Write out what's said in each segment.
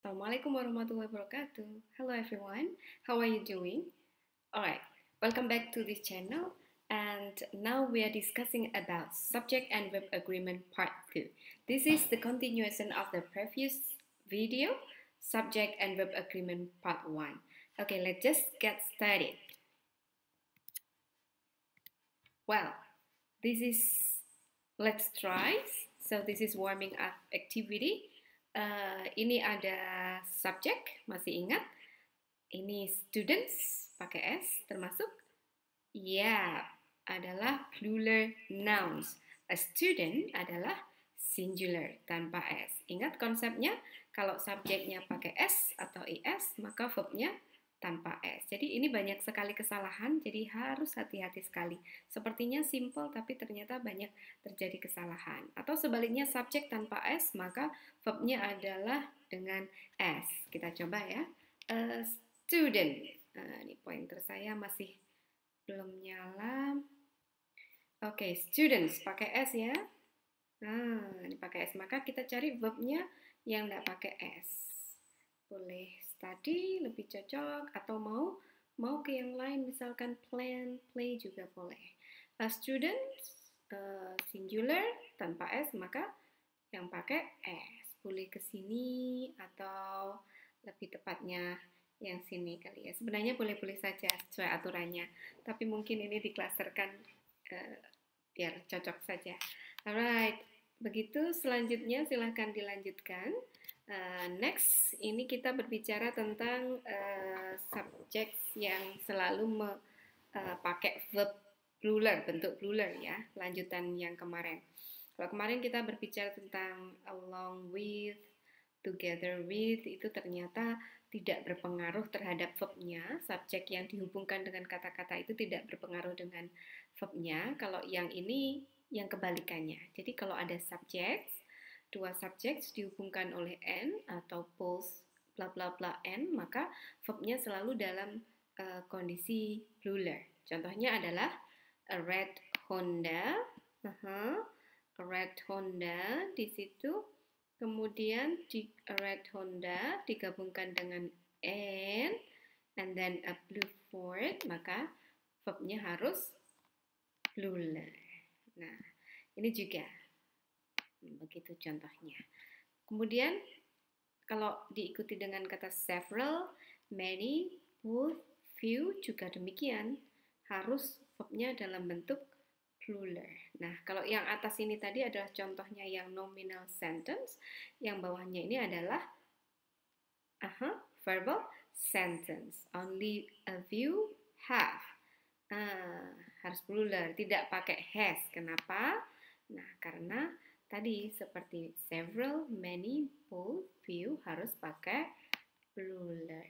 Assalamualaikum warahmatullahi wabarakatuh. Hello everyone, how are you doing? Alright, welcome back to this channel. And now we are discussing about subject and verb agreement part 2. This is the continuation of the previous video, subject and verb agreement part 1. Okay, let's just get started. Well, this is, let's try. So this is warming up activity. Ini ada subject, masih ingat? Ini students, pakai S, termasuk? Ya, adalah plural nouns. A student adalah singular tanpa S. Ingat konsepnya? Kalau subjeknya pakai S atau IS, maka verbnya tanpa S. Jadi ini banyak sekali kesalahan, jadi harus hati-hati sekali. Sepertinya simple, tapi ternyata banyak terjadi kesalahan. Atau sebaliknya subjek tanpa S, maka verbnya adalah dengan S. Kita coba ya. Student. Nah, ini pointer saya masih belum nyala. Oke, students pakai S ya. Nah, ini pakai S. Maka kita cari verbnya yang nggak pakai S. Boleh study lebih cocok atau mau ke yang lain, misalkan plan, play juga boleh. Students singular tanpa S, maka yang pakai S. Boleh ke sini atau lebih tepatnya yang sini kali ya. Sebenarnya boleh-boleh saja sesuai aturannya, tapi mungkin ini diklasterkan biar cocok saja. Alright, begitu. Selanjutnya silahkan dilanjutkan. Next, ini kita berbicara tentang subjek yang selalu pakai verb plural, bentuk plural ya, lanjutan yang kemarin. Kalau kemarin kita berbicara tentang along with, together with, itu ternyata tidak berpengaruh terhadap verbnya. Subjek yang dihubungkan dengan kata-kata itu tidak berpengaruh dengan verbnya. Kalau yang ini, yang kebalikannya. Jadi kalau ada subjek, dua subjek dihubungkan oleh N atau both bla bla bla N, maka verbnya selalu dalam kondisi plural. Contohnya adalah a red Honda, a red Honda di situ. Kemudian di a red Honda digabungkan dengan N, and then a blue Ford, maka verbnya harus plural. Nah, ini juga. Begitu contohnya. Kemudian kalau diikuti dengan kata several, many, both, few juga demikian. Harus verbnya dalam bentuk plural. Nah, kalau yang atas ini tadi adalah contohnya yang nominal sentence, yang bawahnya ini adalah verbal sentence. Only a few have. Harus plural, tidak pakai has. Kenapa? Nah, karena tadi seperti several, many, both, few harus pakai plural.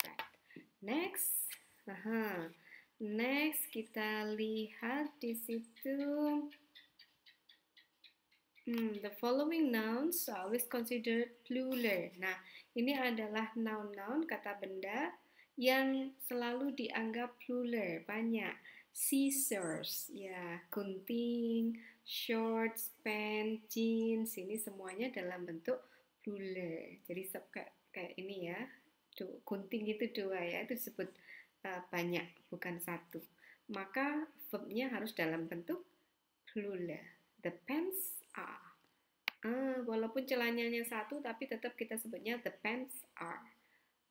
Right. Next, next kita lihat di situ. The following nouns are always considered plural. Nah, ini adalah noun-noun, kata benda yang selalu dianggap plural, banyak. Scissors, ya, gunting, shorts, pants, jeans, ini semuanya dalam bentuk plural. Jadi kayak ini ya, gunting itu dua ya, itu disebut banyak, bukan satu. Maka verbnya harus dalam bentuk plural. The pants are. Walaupun celananya satu, tapi tetap kita sebutnya the pants are.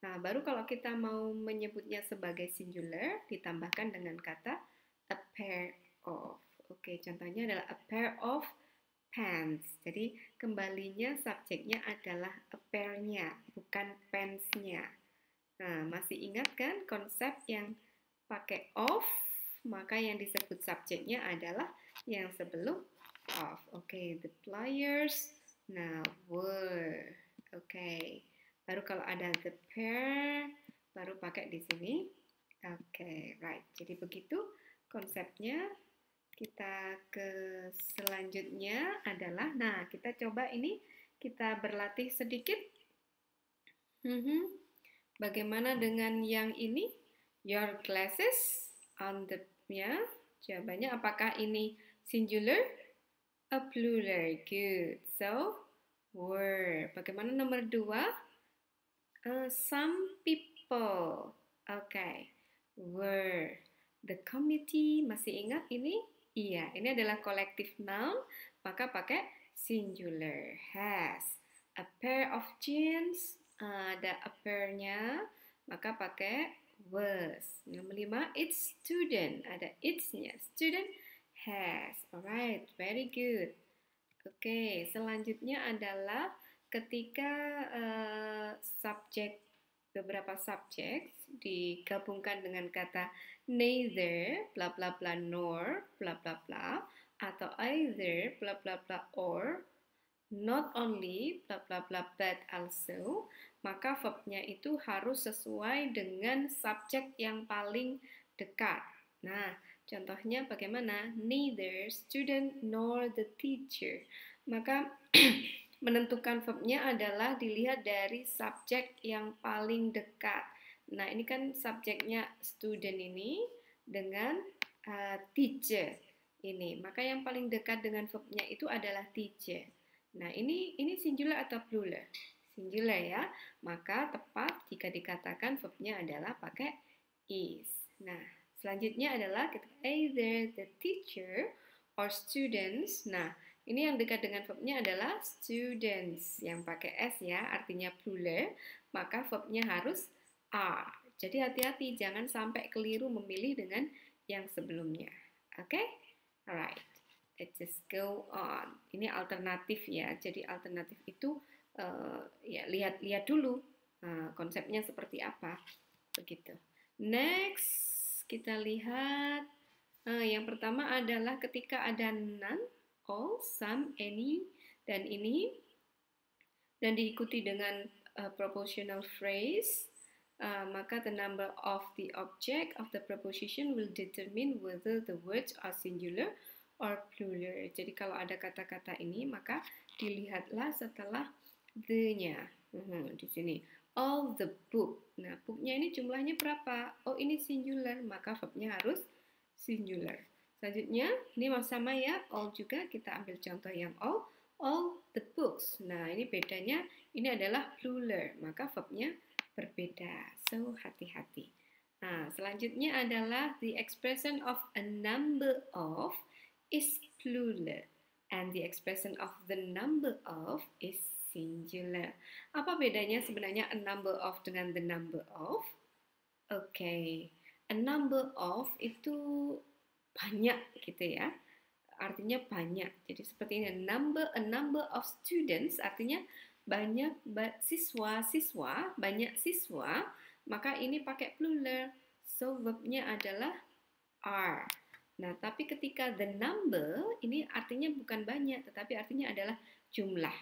Nah, baru kalau kita mau menyebutnya sebagai singular, ditambahkan dengan kata a pair of. Oke, contohnya adalah a pair of pants. Jadi kembalinya subjeknya adalah a pair-nya, bukan pants-nya. Nah, masih ingat kan konsep yang pakai of, maka yang disebut subjeknya adalah yang sebelum of. Oke, the pliers now were. Oke. Baru kalau ada the pair, baru pakai di sini. Oke, right. Jadi begitu konsepnya. Kita ke selanjutnya adalah, nah kita coba ini, kita berlatih sedikit. Bagaimana dengan yang ini? Your glasses on the, ya. Jawabannya apakah ini singular? A plural. Good. So, were. Bagaimana nomor 2? Some people. Okay. Were. The committee. Masih ingat ini? Iya, ini adalah collective noun. Maka pakai singular. Has. A pair of jeans. Ada a pair-nya. Maka pakai was. Nomor 5, it's student. Ada it's-nya. Student has. Alright, very good. Oke, selanjutnya adalah ketika subjek beberapa subjek digabungkan dengan kata neither bla bla bla nor bla bla bla atau either bla bla bla or not only bla bla bla but also, maka verbnya itu harus sesuai dengan subjek yang paling dekat. Nah, contohnya bagaimana? Neither student nor the teacher. Maka menentukan verbnya adalah dilihat dari subjek yang paling dekat. Nah, ini kan subjeknya student ini dengan teacher ini. Maka yang paling dekat dengan verbnya itu adalah teacher. Nah, ini singular atau plural? Singular ya. Maka tepat jika dikatakan verbnya adalah pakai is. Nah, selanjutnya adalah either the teacher or students. Nah, ini yang dekat dengan verbnya adalah students. Yang pakai s ya, artinya plural. Maka verbnya harus are. Jadi hati-hati, jangan sampai keliru memilih dengan yang sebelumnya. Oke? Alright. Let's just go on. Ini alternatif ya. Jadi alternatif itu ya lihat dulu konsepnya seperti apa. Begitu. Next kita lihat yang pertama adalah ketika ada none, all, some, any dan ini dan diikuti dengan propositional phrase. Maka the number of the object of the preposition will determine whether the words are singular or plural. Jadi kalau ada kata-kata ini maka dilihatlah setelah the-nya. Di sini all the book. Nah, book-nya ini jumlahnya berapa? Oh, ini singular, maka verbnya harus singular. Selanjutnya, ini sama ya, all juga kita ambil contoh yang all the books. Nah, ini bedanya, ini adalah plural, maka verbnya berbeda. So, hati-hati. Nah, selanjutnya adalah the expression of a number of is plural and the expression of the number of is singular. Apa bedanya sebenarnya a number of dengan the number of? Oke, a number of itu banyak gitu ya. Artinya banyak. Jadi seperti ini, a number of students artinya banyak siswa, banyak siswa, maka ini pakai plural. So verbnya adalah are. Nah, tapi ketika the number, ini artinya bukan banyak, tetapi artinya adalah jumlah.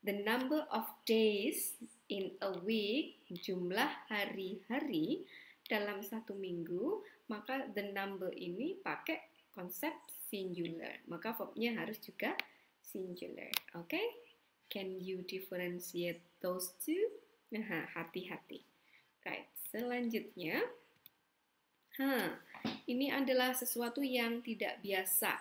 The number of days in a week, jumlah hari-hari dalam satu minggu, maka the number ini pakai konsep singular. Maka verbnya harus juga singular. Oke? Okay? Can you differentiate those two? Nah, hati-hati. Right, selanjutnya. Ini adalah sesuatu yang tidak biasa.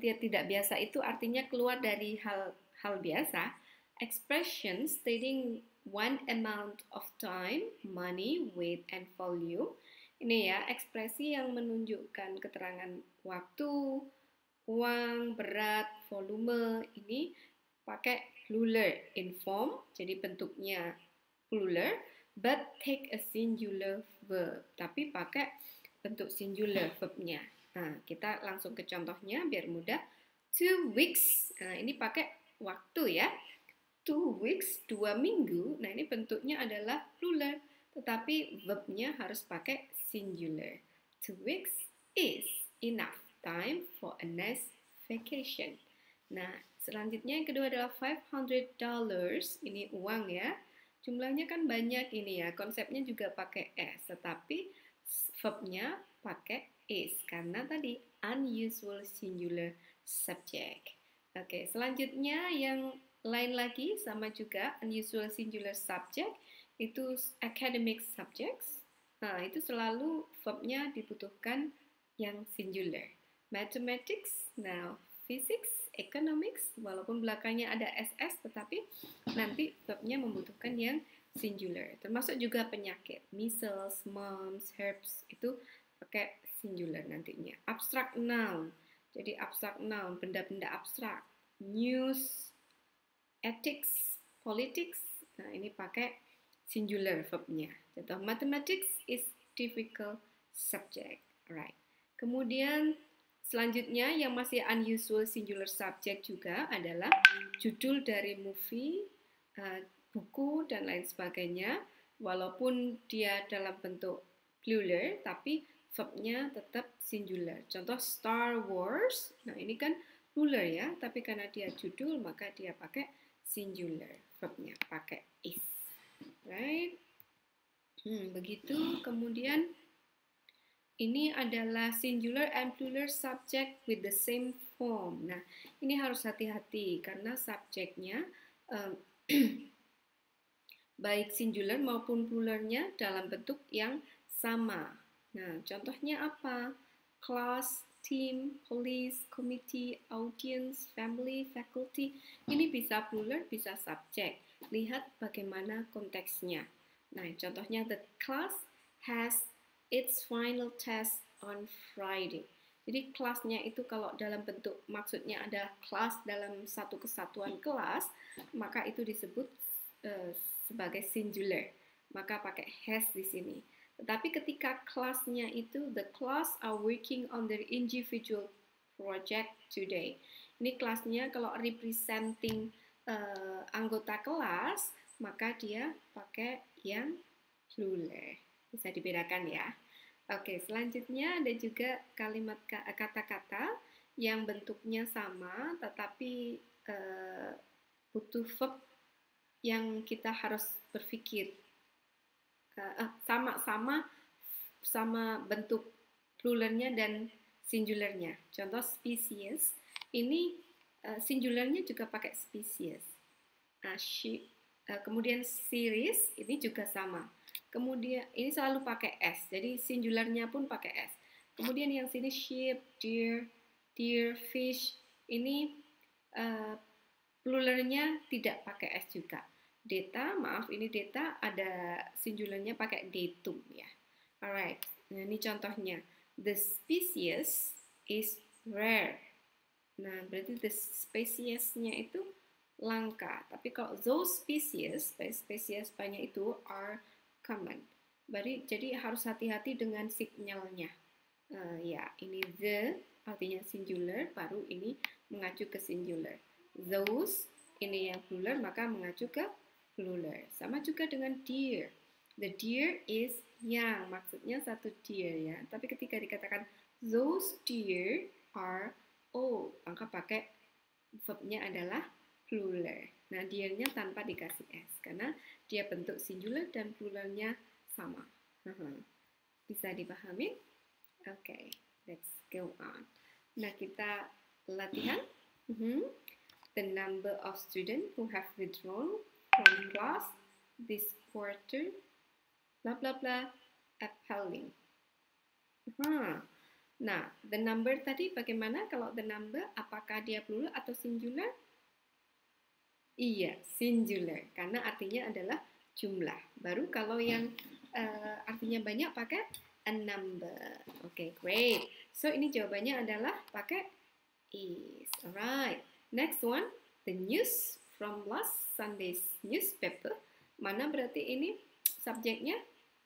Dia tidak biasa itu artinya keluar dari hal biasa. Expression stating one amount of time, money, weight, and volume. Ini ya, ekspresi yang menunjukkan keterangan waktu, uang, berat, volume. Ini pakai plural, inform, jadi bentuknya plural, but take a singular verb. Tapi pakai bentuk singular verbnya. Nah, kita langsung ke contohnya biar mudah. 2 weeks. Nah, ini pakai waktu ya. 2 weeks, 2 minggu. Nah, ini bentuknya adalah plural. Tetapi verbnya harus pakai singular. 2 weeks is enough time for a nice vacation. Nah, selanjutnya yang kedua adalah $500. Ini uang ya. Jumlahnya kan banyak ini ya. Konsepnya juga pakai S. Tetapi verbnya pakai is karena tadi unusual singular subject. Oke, selanjutnya yang lain lagi sama juga unusual singular subject itu academic subjects. Nah, itu selalu verbnya dibutuhkan yang singular. Mathematics, now physics, economics, walaupun belakangnya ada SS tetapi nanti verbnya membutuhkan yang singular. Termasuk juga penyakit, measles, mumps, herpes itu pakai singular nantinya. Abstract noun, jadi abstract noun, benda-benda abstrak. News, ethics, politics, nah ini pakai singular verbnya. Contoh, mathematics is difficult subject. Alright. Kemudian selanjutnya yang masih unusual singular subject juga adalah judul dari movie, buku dan lain sebagainya. Walaupun dia dalam bentuk plural, tapi verbnya tetap singular. Contoh Star Wars, nah ini kan plural ya, tapi karena dia judul maka dia pakai singular, verbnya pakai is, right? Begitu. Kemudian ini adalah singular and plural subject with the same form. Nah, ini harus hati-hati karena subjeknya baik singular maupun pluralnya dalam bentuk yang sama. Nah, contohnya apa? Class, team, police, committee, audience, family, faculty. Ini bisa plural, bisa subjek. Lihat bagaimana konteksnya. Nah, contohnya the class has its final test on Friday. Jadi kelasnya itu kalau dalam bentuk maksudnya ada kelas dalam satu kesatuan kelas, maka itu disebut sebagai singular, maka pakai has di sini. Tetapi ketika kelasnya itu the class are working on their individual project today. Ini kelasnya kalau representing anggota kelas, maka dia pakai yang plural. Bisa dibedakan ya. Oke, selanjutnya ada juga kalimat kata-kata yang bentuknya sama tetapi butuh verb yang kita harus berpikir sama bentuk pluralnya dan singularnya. Contoh species, ini singularnya juga pakai species. Kemudian series, ini juga sama. Kemudian ini selalu pakai s, jadi singularnya pun pakai s. Kemudian yang sini sheep, deer, fish, ini pluralnya tidak pakai s juga. Data, maaf ini data ada singularnya pakai datum ya. Alright, nah ini contohnya. The species is rare. Nah berarti the speciesnya itu langka. Tapi kalau those species, spesies banyak itu are common. Jadi harus hati-hati dengan signalnya. Ya, ini the artinya singular, baru ini mengacu ke singular. Those, ini yang plural, maka mengacu ke plural. Sama juga dengan deer. The deer is young, maksudnya satu deer ya. Tapi ketika dikatakan those deer are old, maka pakai verbnya adalah plural. Nah, deer-nya tanpa dikasih s karena dia bentuk singular dan pluralnya sama. Bisa dipahami? Oke, let's go on. Nah, kita latihan. The number of students who have withdrawn from class this quarter, blah blah blah, appalling. Nah, the number tadi bagaimana kalau the number? Apakah dia plural atau singular? Iya, singular, karena artinya adalah jumlah. Baru kalau yang artinya banyak pakai a number. Oke, great. So, ini jawabannya adalah pakai is. Alright. Next one, the news from last Sunday's newspaper. Mana berarti ini subjeknya?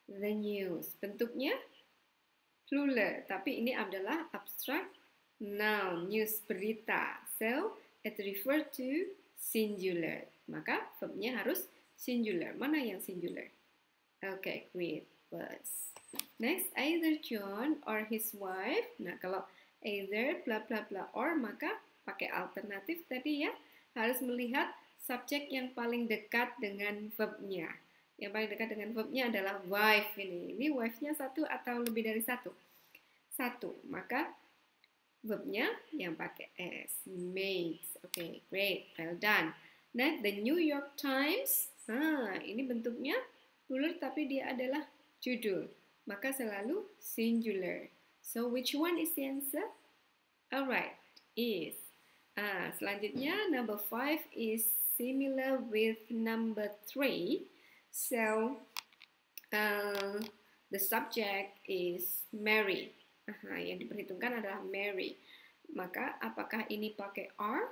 The news. Bentuknya plural, tapi ini adalah abstract noun, news, berita. So, it refer to singular. Maka verbnya harus singular. Mana yang singular? Okay, great. Words. Next, either John or his wife. Nah, kalau either bla bla bla or, maka pakai alternatif tadi ya. Harus melihat subjek yang paling dekat dengan verbnya. Yang paling dekat dengan verbnya adalah wife ini. Ini wife-nya satu atau lebih dari satu? Satu. Maka verbnya yang pakai s, makes. Oke, great, well done. Next, the New York Times. Ini bentuknya plural tapi dia adalah judul. Maka selalu singular. So, which one is the answer? Alright, is. Selanjutnya, number 5 is similar with number 3. So the subject is Mary. Yang diperhitungkan adalah Mary. Maka apakah ini pakai are?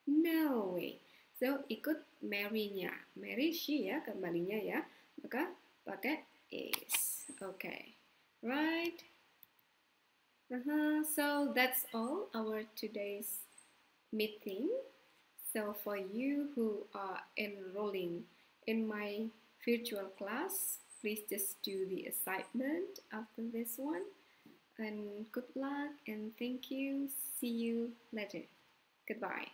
No way. So ikut Mary-nya. Mary she ya, kembalinya ya. Maka pakai is. Okay. Right. So that's all our today's meeting. So for you who are enrolling in my virtual class, please just do the assignment after this one. And good luck and thank you. See you later. Goodbye.